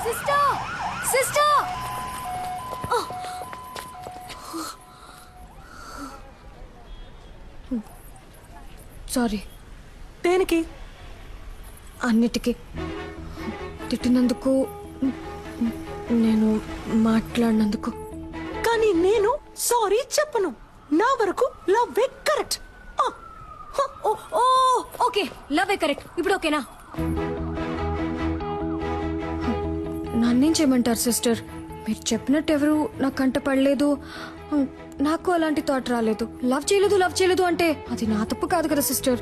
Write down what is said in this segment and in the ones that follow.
Sister sister sorry. దేనికి? అన్నిటికీ తిట్టినందుకు, నేను మాట్లాడినందుకు. కానీ నేను సారీ చెప్పను. నా వరకు love correct. Okay, love correct. ఇప్పుడు ఓకేనా? నన్నేం చేయమంటారు సిస్టర్? మీరు చెప్పినట్టు ఎవరు నా కంట పడలేదు. నాకు అలాంటి థాట్ రాలేదు. లవ్ చేయలేదు అంటే అది నా తప్పు కాదు కదా సిస్టర్.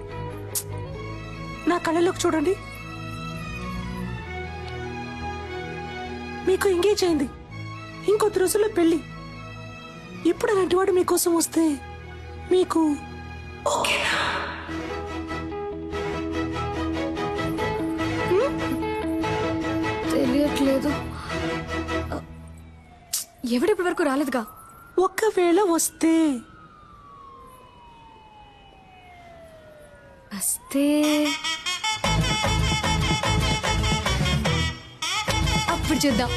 నా కళ్ళలోకి చూడండి. మీకు ఎంగేజ్ అయింది, ఇంకొద్ది రోజుల్లో పెళ్లి. ఇప్పుడు అలాంటి వాడు మీకోసం వస్తే మీకు ఓకేనా? తెలియట్లేదు. ఎవడిప్పటి వరకు రాలేదుగా. ఒకవేళ వస్తే అప్పుడు చూద్దాం.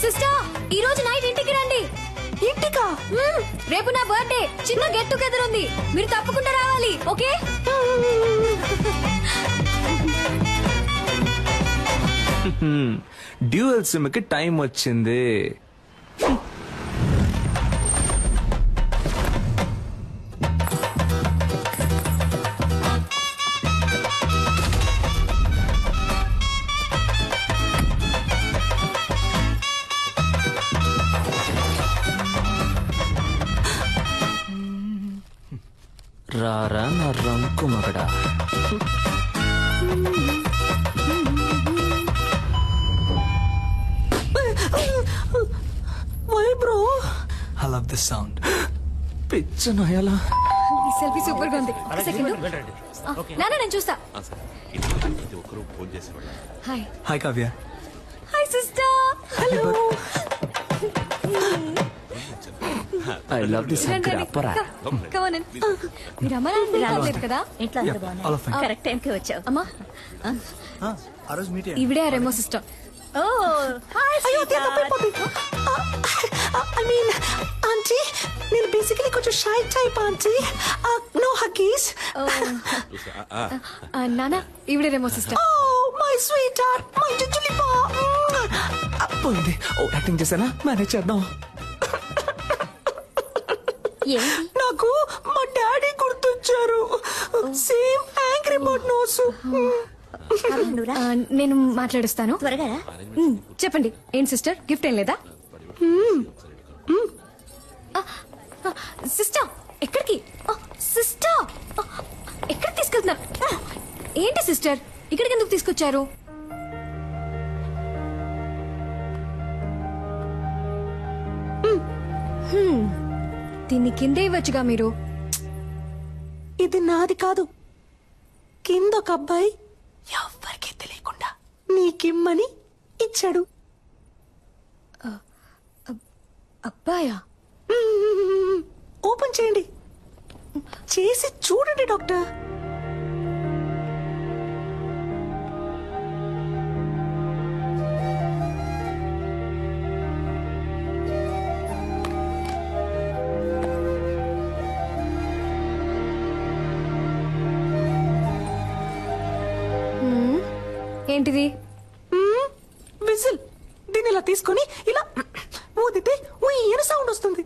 సిస్టర్, ఈ రోజు నైట్ ఇంటికి రండి. ఇంటికా? రేపు నా బర్త్డే. చిన్న గెట్ టుగెదర్ ఉంది. మీరు తప్పకుండా రావాలి. ఓకే? డ్యూయల్ సిమ్ కి టైం వచ్చింది. రారా నా రంకు మగడా. Why bro? I love this sound. పిచ్చ నయలా. ఈ సెల్ఫీ సూపర్ గా ఉంది. ఒక సెకండ్. నాన్న, నేను చూస్తా. Hi. Hi Kavya. Hi sister. Hello. I love this అప్పరా. మీరు అమ్మ నాన్న రాలేదు కదా? ఇంట్లో అందరూ బాగున్నారు. All of fine. కరెక్ట్ టైంకి వచ్చావు. అమ్మా, ఆ రోజు మీట్ ఈవిడే రెమో సిస్టర్. ఓ హాయ్ అయ్యో, తప్పైపోయింది. ఐ మీన్ ఆంటీ, నేను బేసికలీ కొంచెం shy type aunty. No huggies. నాన్న, ఈవిడే Remo sister. Oh my sweet heart, my జుజులిపా. పోయింది. ఓ యాక్టింగ్ చేశానా? మేనేజ్ చేద్దాం. ఏంటి? నాకు మా డాడీ గుర్తొచ్చారు. Same angry bird nose. నేను మాట్లాడుస్తాను. త్వరగా రా. చెప్పండి, ఏంటి సిస్టర్, గిఫ్ట్ ఏం లేదా? సిస్టర్, ఎక్కడికి? సిస్టర్, ఎక్కడికి తీసుకెళ్తున్నారు? ఏంటి సిస్టర్, ఇక్కడికి ఎందుకు తీసుకొచ్చారు? దీన్ని కిందే ఇవ్వచ్చుగా మీరు. ఇది నాది కాదు. కింద ఒక అబ్బాయి ఎవ్వరికీ తెలియకుండా నీకిమ్మని ఇచ్చాడు. అబ్బాయా? ఓపెన్ చేయండి, చేసి చూడండి డాక్టర్. ఏంటిది? విజిల్. దీన్ని ఇలా తీసుకొని ఇలా ఊదితే ఊయన సౌండ్ వస్తుంది.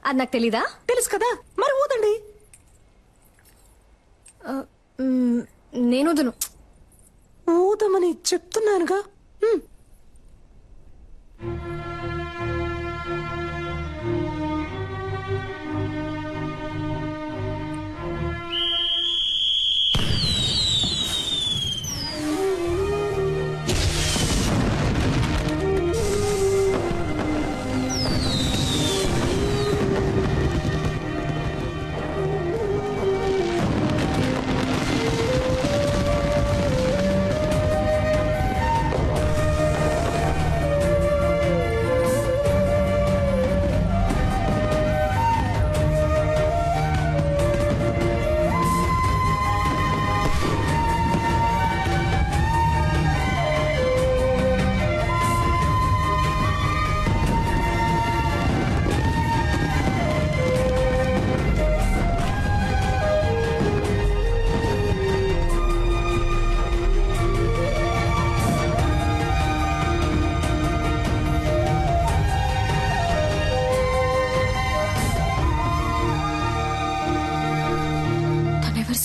అది నాకు తెలీదా? తెలుసు కదా, మరి ఊదండి. నేను వదును. ఊదమని చెప్తున్నానుగా.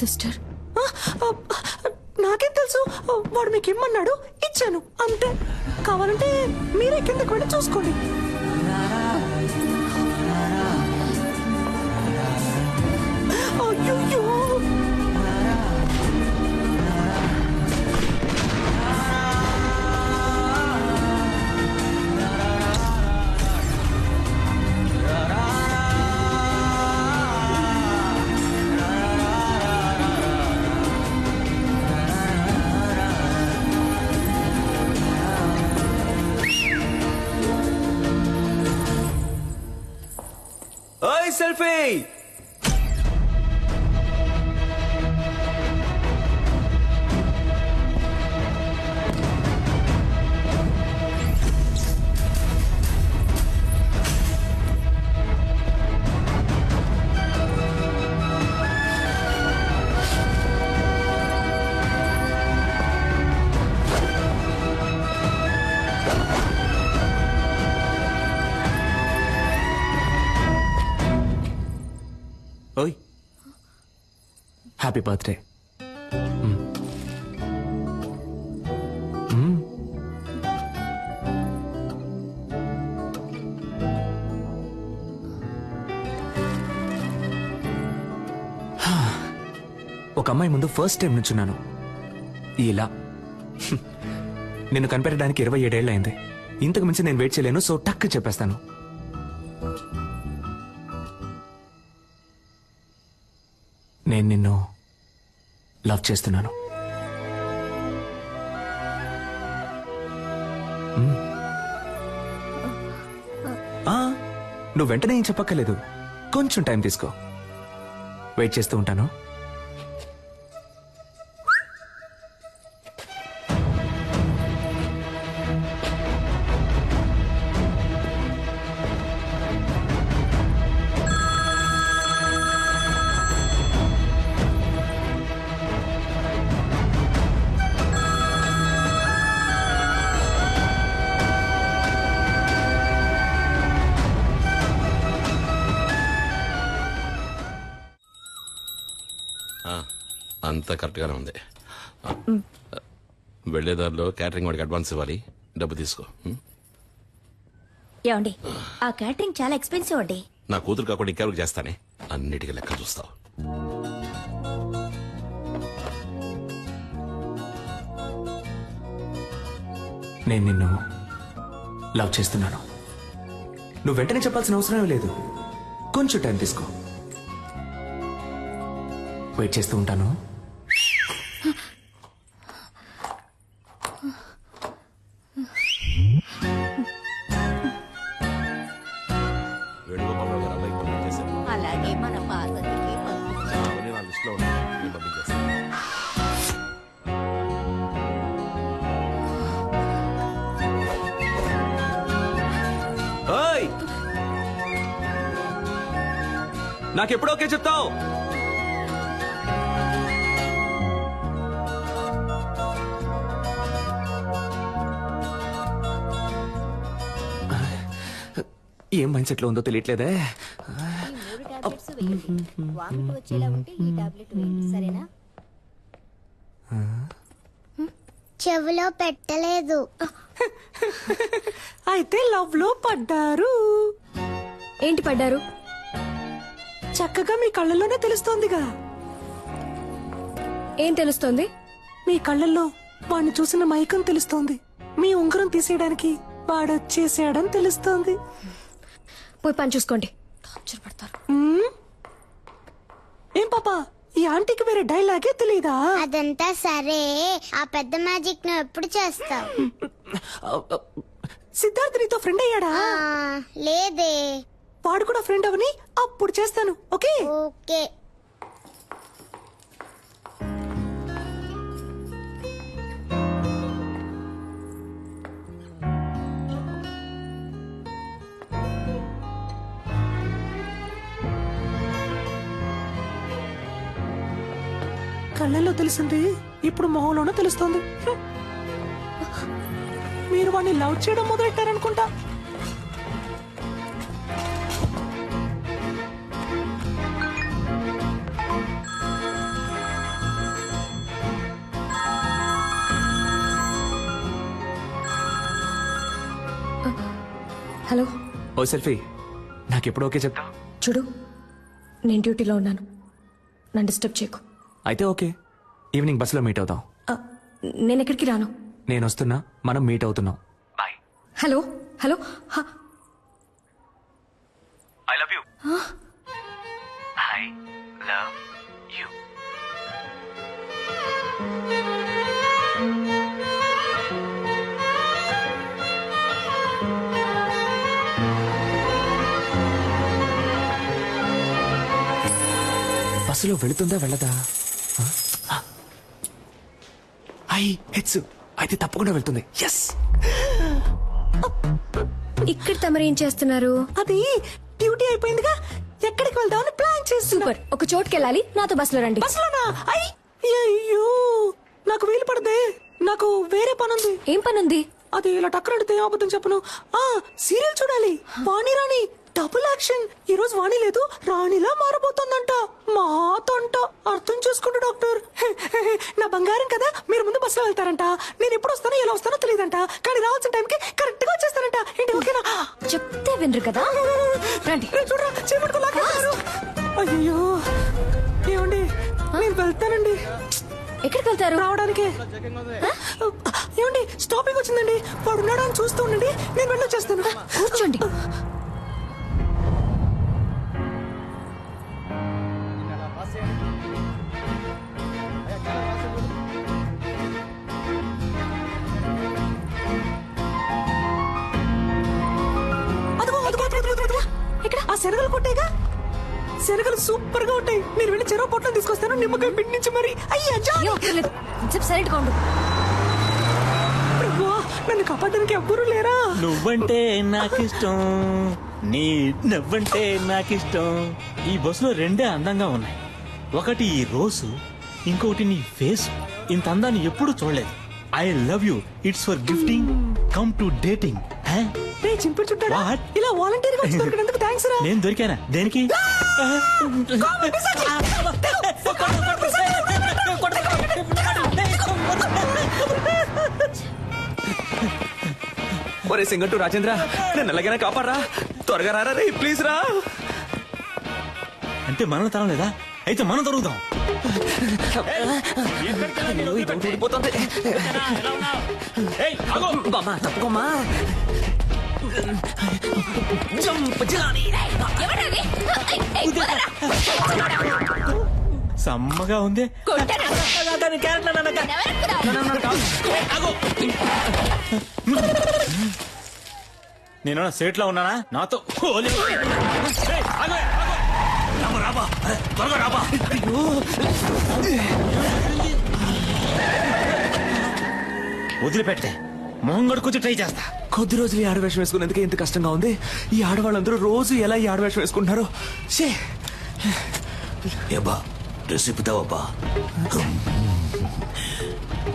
సిస్టర్. నాకేం తెలుసు, వాడు మీకు ఇమ్మన్నాడు, ఇచ్చాను అంతే. కావాలంటే మీరే కిందకి వెళ్ళి చూసుకోండి. అయ్యో, ఓయ్ సెల్ఫీ. ఓయ్ హ్యాపీ బర్త్డే. ఒక అమ్మాయి ముందు ఫస్ట్ టైం నుంచున్నాను ఇలా. నిన్ను కనిపెట్టడానికి 27 ఏళ్ళు అయింది. ఇంతకు మించి నేను వెయిట్ చేయలేను, సో టక్ చెప్పేస్తాను. నేను నిన్ను లవ్ చేస్తున్నాను. నువ్వు వెంటనే ఏం చెప్పక్కర్లేదు, కొంచెం టైం తీసుకో. వెయిట్ చేస్తూ ఉంటాను. అంతా కరెక్ట్గానే ఉంది. వెళ్లేదారిలో క్యాటరింగ్ వాడికి అడ్వాన్స్ ఇవ్వాలి, డబ్బు తీసుకో. ఏమండి, ఆ క్యాటరింగ్ చాలా ఎక్స్పెన్సివ్ అండి. నా కూతురు కాకుండా ఇంకెవరికి చేస్తానే, అన్నిటికీ లెక్క చూస్తావు. నేను నిన్ను లవ్ చేస్తున్నాను. నువ్వు వెంటనే చెప్పాల్సిన అవసరం లేదు, కొంచెం టైం తీసుకో. వెయిట్ చేస్తూ ఉంటాను. వేణుగోపాలరావు గారు అబ్బాయికి పంపించేశారు. అలాగే మన పార్వతికి అవన్నీ నా లిస్టులో ఉన్నాయి, నేను పంపించేస్తాను. ఓయ్, నాకెప్పుడు ఓకే చెప్తావు? ఏం మైండ్ సెట్ లో ఉందో తెలియట్లేదే. వచ్చేలా ఉంటే ఈ టాబ్లెట్ వేయండి, సరేనా? చెవిలో పెట్టలేదు. అయితే లవ్ లో పడ్డారు. ఏంటి పడ్డారు? చక్కగా మీ కళ్ళల్లోనే తెలుస్తోందిగా. ఏం తెలుస్తోంది? మీ కళ్ళల్లో వాడిని చూసిన మైకం తెలుస్తోంది. మీ ఉంగరం తీసేయడానికి వాడొచ్చేసాడని తెలుస్తోంది. పోయి పని చూసుకోండి. టార్చర్ పడతారు. ఏం పాపా, ఈ ఆంటీకి వేరే డైలాగే తెలీదా? అదంతా సరే, ఆ పెద్ద మ్యాజిక్ నువ్వు ఎప్పుడు చేస్తావు? సిద్ధార్థ్ నీతో ఫ్రెండ్ అయ్యాడా? లేదే. వాడు కూడా ఫ్రెండ్ అవని అప్పుడు చేస్తాను. Okay okay. కళ్ళల్లో తెలిసింది ఇప్పుడు మొహంలోనూ తెలుస్తోంది. మీరు వాడిని లవ్ చేయడం మొదలెట్టారనుకుంటా. హలో ఓ సెల్ఫీ నాకెప్పుడు ఓకే చెప్తా చూడు నేను డ్యూటీలో ఉన్నాను నన్ను డిస్టర్బ్ చేయకు అయితే ఓకే ఈవినింగ్ బస్సులో మీట్ అవుతాం ఆ, నేను ఎక్కడికి రాను నేను వస్తున్నా మనం మీట్ అవుతున్నాం bye hello hello I love you I love you బస్సులో వెళుతుందా వెళ్ళదా ఐ హెడ్స్ అయితే తప్పకుండా వెళ్తుంది ఎస్ ఇక్కడ తమరేం చేస్తున్నారు అది డ్యూటీ అయిపోయిందిగా ఎక్కడికి వెళ్దామని ప్లాన్ చేస్తున్నా సూపర్ ఒక చోటుకి వెళ్ళాలి నాతో బస్సులో రండి బస్సులోనా అయ్యో నాకు వీలు పడదే నాకు వేరే పని ఉంది ఏం పని ఉంది అది ఇలా టక్కరడితే అబద్ధం చెప్పను సీరియల్ చూడాలి వాణి రాణి డబుల్ యాక్షన్ ఈ రోజు వాణి లేదు రాణిలా మారబోతోందంట మాతంట అర్థం చేసుకుంటా డాక్టర్ నా బంగారం కదా మీరు ముందు బస్సులో వెళ్తారంట నేను ఎప్పుడు వస్తానో ఎలా వస్తానో తెలియదంట కానీ రావాల్సిన టైంకి కరెక్ట్ గా వచ్చేస్తారంట ఏంటి ఓకేనా చెప్తే వినరు కదా రండి చూడరా చేపట్టుకో లాగేస్తారు అయ్యో ఏమండి నేను వెళ్తానండి ఎక్కడికి వెళ్తారు రావడానికి ఏమండి స్టాపింగ్ వచ్చిందండి వాడు ఉన్నాడా అని చూస్తూ ఉండండి నేను వెళ్ళొచ్చేస్తాను కూర్చోండి ఇక్కడ ఆ శనగలు కొట్టేగా శనగలు సూపర్ గా ఉంటాయి నేను వెళ్ళి చెరువు పొట్టలు తీసుకొస్తాను నిమ్మకాయ పిండి నుంచి మరి అయ్యా సైలెంట్ గా ఉండు నన్ను కాపాడడానికి ఎవ్వరూ లేరా నువ్వంటే నాకిష్టం నీ నవ్వంటే నాకిష్టం ఈ బస్సులో రెండే అందంగా ఉన్నాయి ఒకటి ఈ రోజు ఇంకొకటి నీ ఫేస్ ఇంత అందాన్ని ఎప్పుడు చూడలేదు I love you it's for gifting come to dating చింపుడు చుట్టారా What? ఇలా వాలంటీర్ గా వచ్చి దొరికినందుకు థ్యాంక్స్ రా నేను దొరికానా దేనికి ఒరే సింగట్టు రాజేంద్ర నన్ను ఎలాగైనా కాపాడరా త్వరగా రారా రే ప్లీజ్ రా అంటే మనం తరం లేదా అయితే మనం దొరుకుతాం ఊడిపోతుంది బామ్మా తప్పుకోమ్మా సమ్మగా ఉంది నేను సేట్ లో ఉన్నానా నాతో హోలీ. ఏయ్, ఆగు, ఆగు. రాబా, త్వరగా రాబా. వదిలిపెట్టే మొహం కడుకొచ్చి ట్రై చేస్తా. కొద్ది రోజులు ఈ ఆడవేషం వేసుకునేందుకే ఇంత కష్టంగా ఉంది ఈ ఆడవాళ్ళందరూ రోజు ఎలా ఈ ఆడవేషం వేసుకుంటున్నారు షే ఏబా డ్రెస్ ఇప్పుతావబ్బా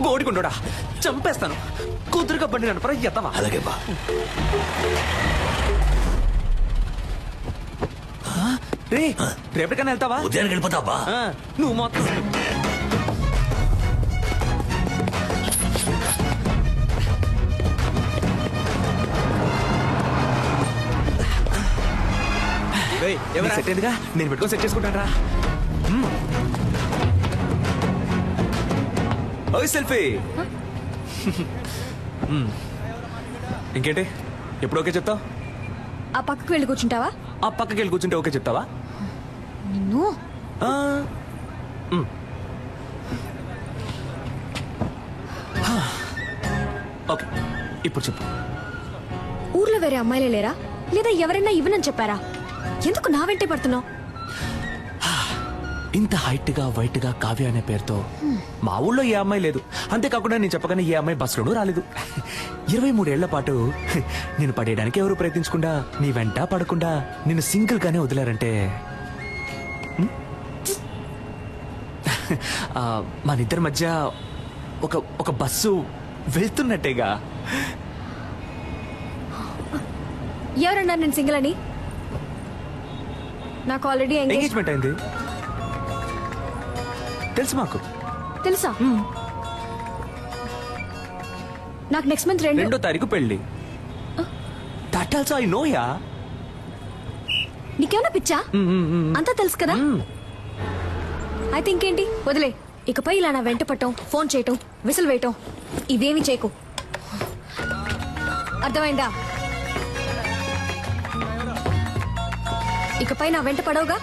బోడికుండోడా చంపేస్తాను కూతురుగా బండి నడపరా ఎత్తవా అలాగే బా రే రేపటికన్నా వెళ్తావా ఉదయానికి వెళ్ళిపోతావా ఆ, నువ్వు మొత్తం సెట్ అయిందిగా నేను పెట్టుకొని సెట్ చేసుకుంటాను రా ఓయ్ సెల్ఫీ ఇంకేంటి ఎప్పుడు ఓకే చెప్తావు ఆ పక్కకు వెళ్ళి కూర్చుంటావా ఆ పక్కకి వెళ్ళి కూర్చుంటే ఓకే చెప్తావా నిన్ను ఆ, ఓకే ఇప్పుడు చెప్పు ఊర్లో వేరే అమ్మాయిలే లేరా లేదా ఎవరైనా ఇవ్వనని చెప్పారా ఎందుకు నా వెంటే పడుతున్నావు ఇంత హైట్ గా వైట్ గా కావ్య అనే పేరుతో మా ఊళ్ళో ఏ అమ్మాయి లేదు అంతేకాకుండా నేను చెప్పగానే ఏ అమ్మాయి బస్సులోనూ రాలేదు 23 ఏళ్ల పాటు నేను పడేయడానికి ఎవరు ప్రయత్నించకుండా నీ వెంట పడకుండా నిన్ను సింగిల్ గానే వదిలారంటే హ్మ్? మనిద్దరి మధ్య ఒక బస్సు వెళ్తున్నట్టేగా ఎవరన్నారు నేను సింగిల్ అని నాకు ఆల్రెడీ ఎంగేజ్మెంట్ అయింది తెలుసు మాకు తెలుసా నాకు నెక్స్ట్ మంత్ 2వ తారీఖు పెళ్లి that that also I know yeah. నీకేమన్నా పిచ్చా? అంతా తెలుసు కదా. అయితే ఇంకేంటి, వదిలే. ఇకపై ఇలా నా వెంట పట్టం, ఫోన్ చేయటం, విసిల్ వేయటం ఇవేమి చేయకు. అర్థమైందా? ఇకపై నా వెంట పడవుగా.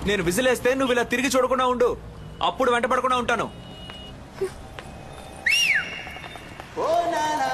నేను విజిలేస్తే నువ్వు ఇలా తిరిగి చూడకుండా ఉండు, అప్పుడు వెంట పడకుండా ఉంటాను.